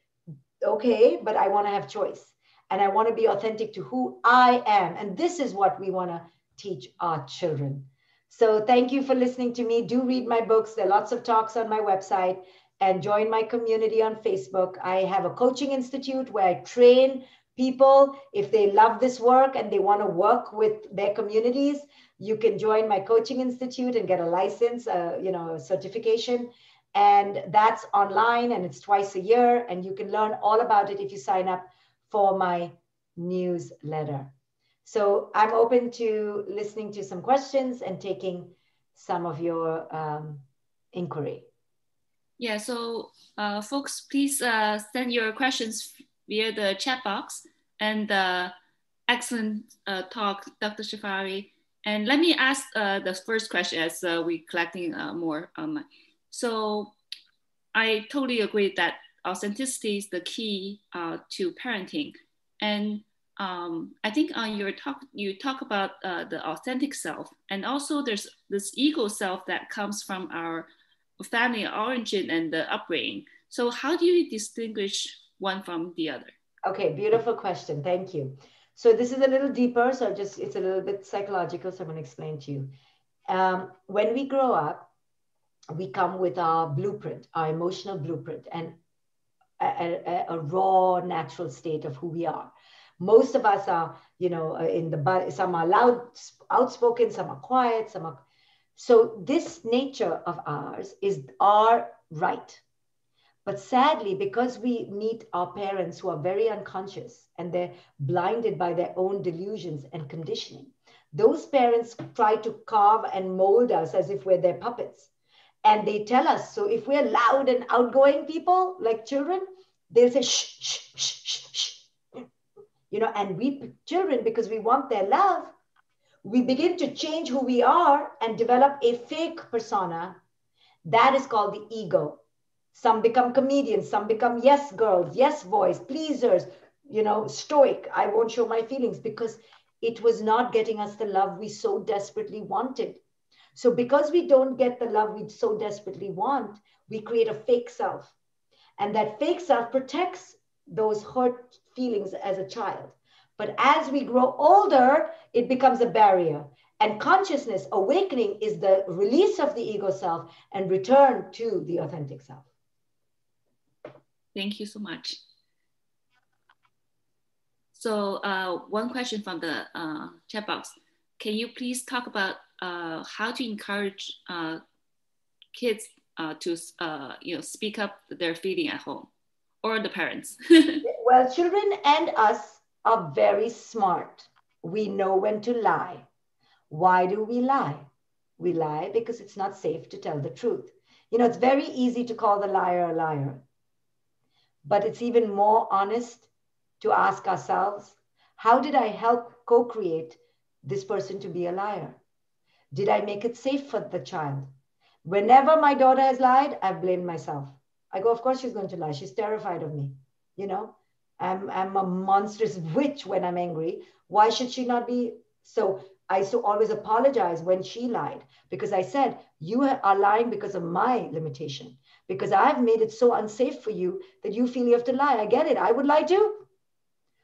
S4: Okay, but I want to have choice and I want to be authentic to who I am. And this is what we want to teach our children. So thank you for listening to me. Do read my books. There are lots of talks on my website and join my community on Facebook. I have a coaching institute where I train people. If they love this work and they want to work with their communities, you can join my coaching institute and get a license, you know, a certification. And that's online and it's twice a year. And you can learn all about it if you sign up for my newsletter. So I'm open to listening to some questions and taking some of your inquiry.
S3: Yeah, so folks, please send your questions via the chat box. And excellent talk, Dr. Shefali. And let me ask the first question as we're collecting more. So I totally agree that authenticity is the key to parenting. And I think on your talk, you talk about the authentic self. And also there's this ego self that comes from our family origin and the upbringing. So how do you distinguish one from the other?
S4: Okay, beautiful question. Thank you. So this is a little deeper. So it's a little bit psychological. So I'm going to explain to you. When we grow up, we come with our blueprint, our emotional blueprint, and a raw, natural state of who we are. Most of us are, you know, some are loud, outspoken, some are quiet, So this nature of ours is our right. But sadly, because we meet our parents who are very unconscious and they're blinded by their own delusions and conditioning, those parents try to carve and mold us as if we're their puppets. And they tell us, so if we're loud and outgoing people, like children, they'll say, shh, shh, shh, shh, shh. And we children, because we want their love, we begin to change who we are and develop a fake persona. That is called the ego. Some become comedians, some become yes girls, yes boys, pleasers, stoic. I won't show my feelings because it was not getting us the love we so desperately wanted. So because we don't get the love we so desperately want, we create a fake self. And that fake self protects those hurt feelings as a child. But as we grow older, it becomes a barrier. And consciousness, awakening, is the release of the ego self and return to the authentic self.
S3: Thank you so much. So one question from the chat box. Can you please talk about how to encourage kids to speak up their feeling at home, or the parents?
S4: Well, children and us are very smart. We know when to lie. Why do we lie? We lie because it's not safe to tell the truth. It's very easy to call the liar a liar, but it's even more honest to ask ourselves, how did I help co-create this person to be a liar? Did I make it safe for the child? Whenever my daughter has lied, I've blamed myself. I go, of course she's going to lie. She's terrified of me. I'm a monstrous witch when I'm angry. Why should she not be? So I used to always apologize when she lied, because I said, you are lying because of my limitation, because I've made it so unsafe for you that you feel you have to lie. I get it. I would lie too.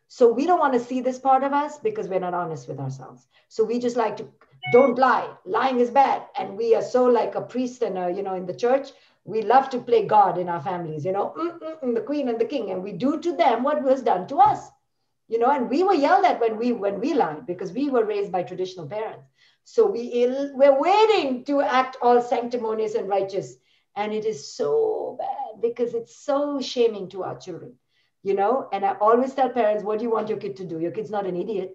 S4: So we don't want to see this part of us because we're not honest with ourselves. So we just like to, don't lie. Lying is bad. And we are so like a priest and in the church, we love to play God in our families, the queen and the king. And we do to them what was done to us, and we were yelled at when we lied because we were raised by traditional parents. So we're waiting to act all sanctimonious and righteous. And it is so bad because it's so shaming to our children. And I always tell parents, what do you want your kid to do? Your kid's not an idiot.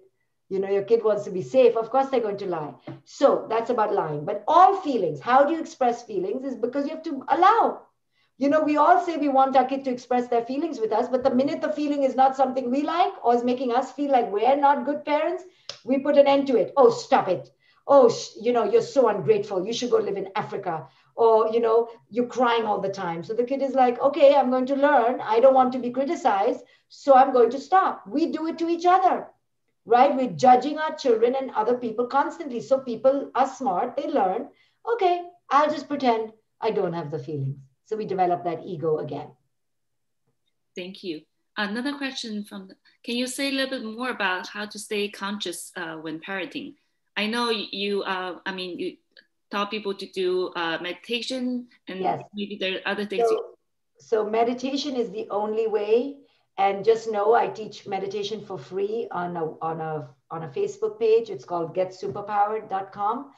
S4: Your kid wants to be safe. Of course, they're going to lie. So that's about lying. But all feelings, how do you express feelings is because you have to allow. We all say we want our kid to express their feelings with us, but the minute the feeling is not something we like or is making us feel like we're not good parents, we put an end to it. Oh, stop it. Oh, you're so ungrateful. You should go live in Africa. Or, you're crying all the time. So the kid is like, okay, I'm going to learn. I don't want to be criticized. So I'm going to stop. We do it to each other, right? We're judging our children and other people constantly. So people are smart. They learn, okay, I'll just pretend I don't have the feelings. So we develop that ego again.
S3: Thank you. Another question can you say a little bit more about how to stay conscious when parenting? I know you taught people to do meditation, and yes, maybe there are other things.
S4: So meditation is the only way. And just know I teach meditation for free on a Facebook page. It's called getsuperpowered.com.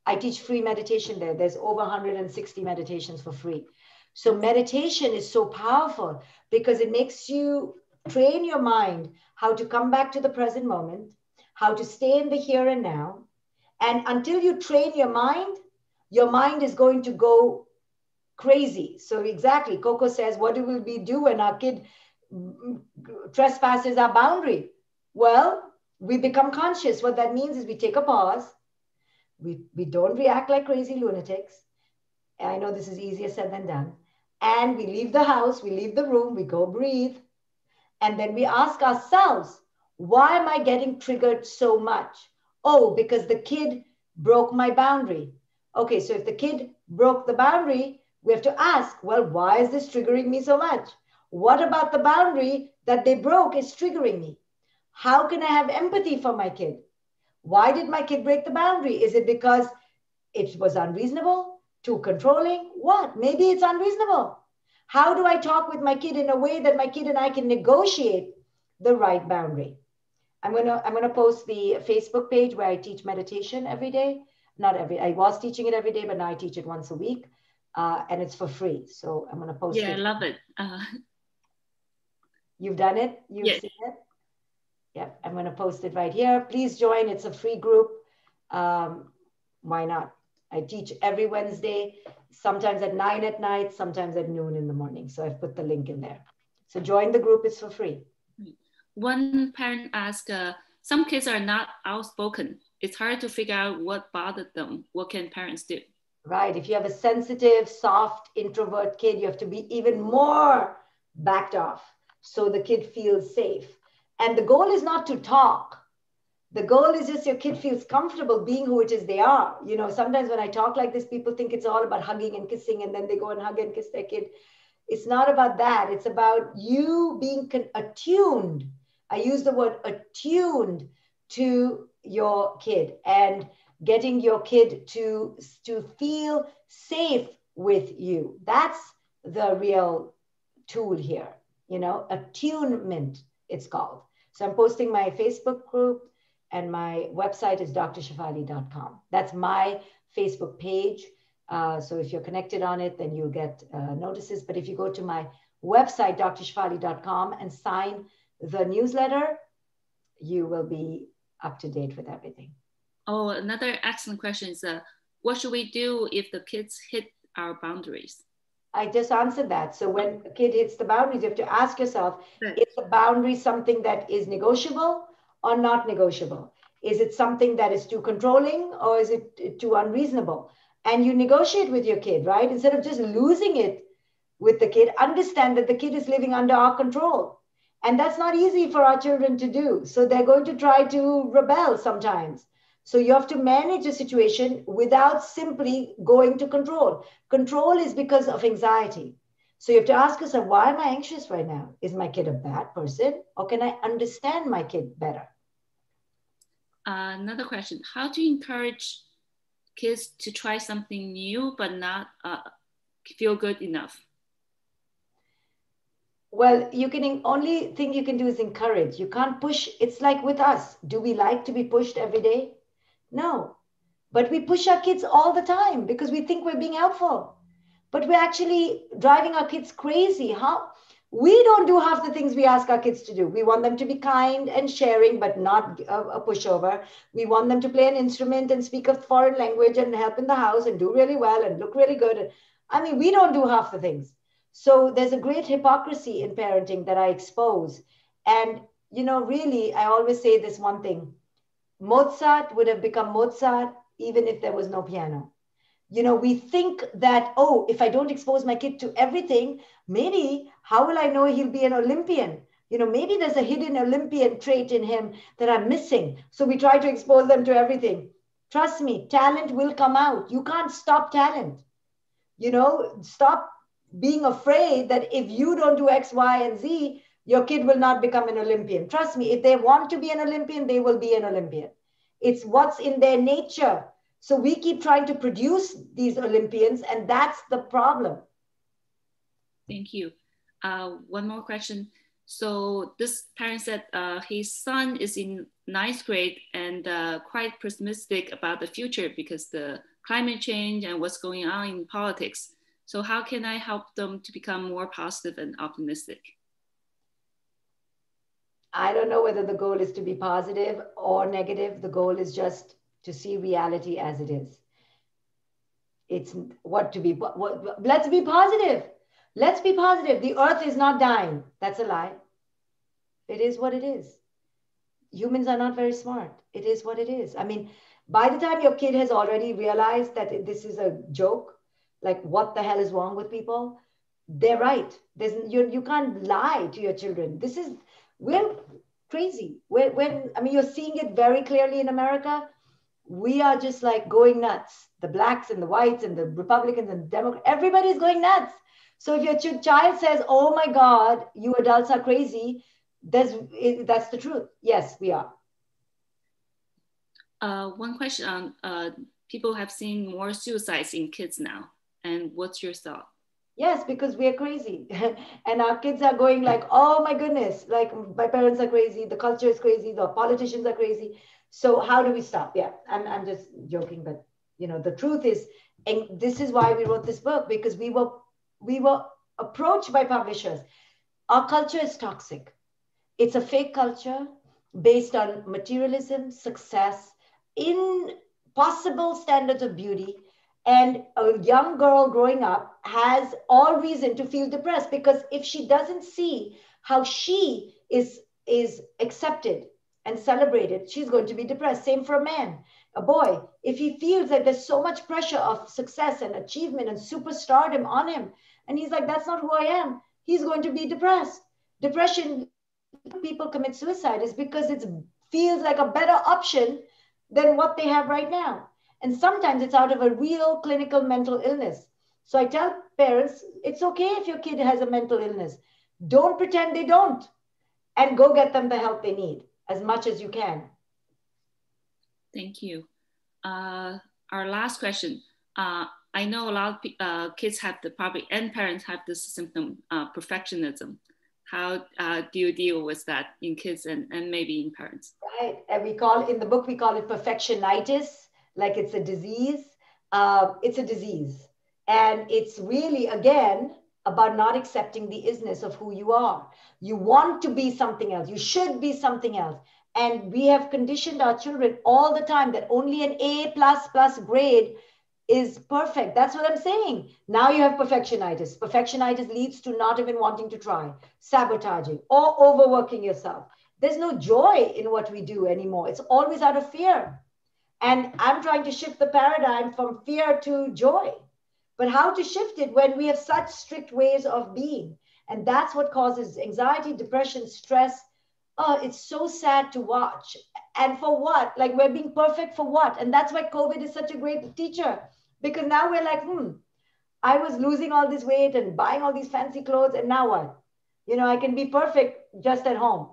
S4: I teach free meditation there. There's over 160 meditations for free. So meditation is so powerful because it makes you train your mind how to come back to the present moment, how to stay in the here and now. And until you train your mind is going to go crazy. So exactly, Coco says, what do we do when our kid trespasses our boundary? Well, we become conscious. What that means is we take a pause. We don't react like crazy lunatics. I know this is easier said than done. And we leave the house, we leave the room, we go breathe. And then we ask ourselves, why am I getting triggered so much? Oh, because the kid broke my boundary. Okay, so if the kid broke the boundary, we have to ask, well, why is this triggering me so much? What about the boundary that they broke is triggering me? How can I have empathy for my kid? Why did my kid break the boundary? Is it because it was unreasonable? Too controlling? What? Maybe it's unreasonable. How do I talk with my kid in a way that my kid and I can negotiate the right boundary? I'm gonna post the Facebook page where I teach meditation every day. not every, I was teaching it every day, but now I teach it once a week. And it's for free. So I'm going to post it.
S3: Yeah, I love it.
S4: You've done it? You've
S3: yes.
S4: seen it? Yeah, I'm going to post it right here. Please join. It's a free group. Why not? I teach every Wednesday, sometimes at 9 at night, sometimes at noon in the morning. So I've put the link in there. So join the group. It's for free.
S3: One parent asked, some kids are not outspoken. It's hard to figure out what bothered them. What can parents do?
S4: Right. If you have a sensitive, soft, introvert kid, you have to be even more backed off so the kid feels safe. And the goal is not to talk. The goal is just your kid feels comfortable being who it is they are. You know, sometimes when I talk like this, people think it's all about hugging and kissing, and then they go and hug and kiss their kid. It's not about that. It's about you being attuned. I use the word attuned to your kid and getting your kid to feel safe with you. That's the real tool here, you know, attunement, it's called. So I'm posting my Facebook group, and my website is drshefali.com. That's my Facebook page. So if you're connected on it, then you'll get notices. But if you go to my website, drshefali.com, and sign the newsletter, you will be up to date with everything.
S3: Oh, another excellent question is, what should we do if the kids hit our boundaries?
S4: I just answered that. So when a kid hits the boundaries, you have to ask yourself, is the boundary something that is negotiable or not negotiable? Is it something that is too controlling, or is it too unreasonable? And you negotiate with your kid, right? Instead of just losing it with the kid, understand that the kid is living under our control. And that's not easy for our children to do. So they're going to try to rebel sometimes. So you have to manage a situation without simply going to control. Control is because of anxiety. So you have to ask yourself, why am I anxious right now? Is my kid a bad person, or can I understand my kid better?
S3: Another question, how do you encourage kids to try something new but not feel good enough?
S4: Well, only thing you can do is encourage. You can't push. It's like with us. Do we like to be pushed every day? No, but we push our kids all the time because we think we're being helpful, but we're actually driving our kids crazy. We don't do half the things we ask our kids to do. We want them to be kind and sharing, but not a pushover. We want them to play an instrument and speak a foreign language and help in the house and do really well and look really good. I mean, we don't do half the things. So there's a great hypocrisy in parenting that I expose. And, you know, really, I always say this one thing. Mozart would have become Mozart even if there was no piano. You know, we think that, oh, if I don't expose my kid to everything, maybe how will I know he'll be an Olympian? You know, maybe there's a hidden Olympian trait in him that I'm missing. So we try to expose them to everything. Trust me, talent will come out. You can't stop talent. You know, stop being afraid that if you don't do X, Y, and Z, your kid will not become an Olympian. Trust me, if they want to be an Olympian, they will be an Olympian. It's what's in their nature. So we keep trying to produce these Olympians, and that's the problem.
S3: Thank you. One more question. So this parent said his son is in 9th grade and quite pessimistic about the future because the climate change and what's going on in politics. So how can I help them to become more positive and optimistic?
S4: I don't know whether the goal is to be positive or negative. The goal is just to see reality as it is. It's let's be positive. Let's be positive. The earth is not dying. That's a lie. It is what it is. Humans are not very smart. It is what it is. I mean, by the time your kid has already realized that this is a joke, like what the hell is wrong with people? They're right. You can't lie to your children. We're crazy. You're seeing it very clearly in America. We are just like going nuts. The blacks and the whites and the Republicans and the Democrats, everybody's going nuts. So if your child says, oh my God, you adults are crazy, that's the truth. Yes, we are.
S3: One question on people have seen more suicides in kids now. And what's your thought?
S4: Yes, because we are crazy. And our kids are going like, oh my goodness, like my parents are crazy, the culture is crazy, the politicians are crazy. So how do we stop? Yeah, I'm just joking, but You know, the truth is, and this is why we wrote this book, because we were approached by publishers. Our culture is toxic. It's a fake culture based on materialism, success, impossible standards of beauty. And a young girl growing up has all reason to feel depressed, because if she doesn't see how she is accepted and celebrated, she's going to be depressed. Same for a man. A boy, if he feels that there's so much pressure of success and achievement and superstardom on him, and he's like, that's not who I am, he's going to be depressed. Depression, people commit suicide, is because it feels like a better option than what they have right now. And sometimes it's out of a real clinical mental illness. So I tell parents, it's okay if your kid has a mental illness. Don't pretend they don't, and go get them the help they need as much as you can.
S3: Thank you. Our last question. I know a lot of kids have the problem, and parents have this symptom, perfectionism. How do you deal with that in kids and maybe in parents?
S4: Right, and in the book, we call it Perfectionitis, like it's a disease. It's a disease. And it's really, again, about not accepting the isness of who you are. You want to be something else. You should be something else. And we have conditioned our children all the time that only an A++ grade is perfect. That's what I'm saying. Now you have perfectionitis. Perfectionitis leads to not even wanting to try, sabotaging, or overworking yourself. There's no joy in what we do anymore. It's always out of fear. And I'm trying to shift the paradigm from fear to joy. But how to shift it when we have such strict ways of being? And that's what causes anxiety, depression, stress. Oh, it's so sad to watch. And for what? Like, we're being perfect for what? And that's why COVID is such a great teacher, because now we're like, I was losing all this weight and buying all these fancy clothes, and now what? You know, I can be perfect just at home.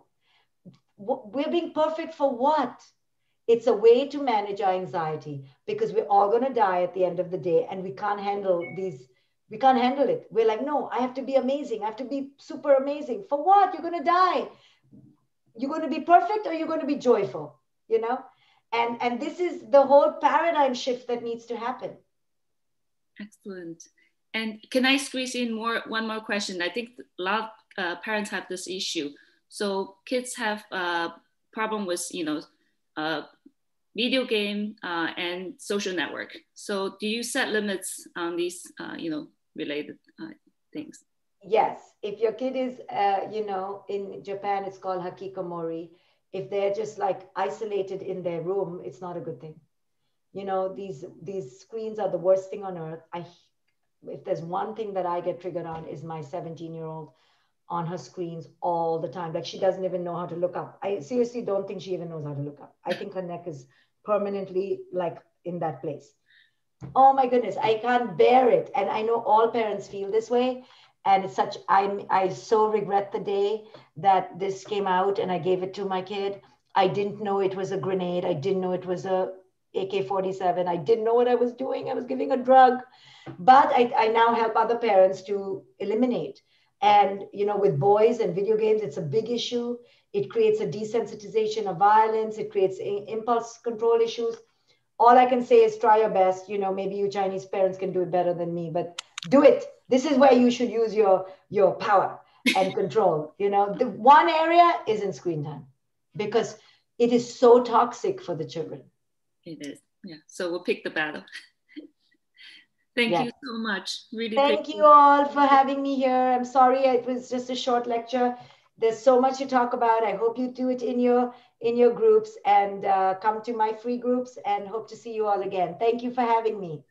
S4: We're being perfect for what? It's a way to manage our anxiety, because we're all going to die at the end of the day, and we can't handle we can't handle it. We're like, no, I have to be amazing. I have to be super amazing. For what? You're going to die. You're going to be perfect, or you're going to be joyful, you know? And this is the whole paradigm shift that needs to happen.
S3: Excellent. And can I squeeze in one more question? I think a lot of parents have this issue. So kids have a problem with, video game and social network. So do you set limits on these, related things?
S4: Yes. If your kid is, in Japan, it's called hikikomori. If they're just like isolated in their room, it's not a good thing. You know, these screens are the worst thing on earth. If there's one thing that I get triggered on, is my 17-year-old on her screens all the time. Like, she doesn't even know how to look up. I seriously don't think she even knows how to look up. I think her neck is permanently like in that place. Oh my goodness, I can't bear it. And I know all parents feel this way. And it's such, I so regret the day that this came out and I gave it to my kid. I didn't know it was a grenade. I didn't know it was a AK-47. I didn't know what I was doing. I was giving a drug. But I now help other parents to eliminate. And, with boys and video games, it's a big issue. It creates a desensitization of violence. It creates impulse control issues. All I can say is try your best. Maybe you Chinese parents can do it better than me, but do it. This is where you should use your power and control. The one area is in screen time, because it is so toxic for the children.
S3: It is. Yeah. So we'll pick the battle. Thank you so much. Really.
S4: Thank you all for having me here. I'm sorry it was just a short lecture. There's so much to talk about. I hope you do it in your groups, and come to my free groups, and hope to see you all again. Thank you for having me.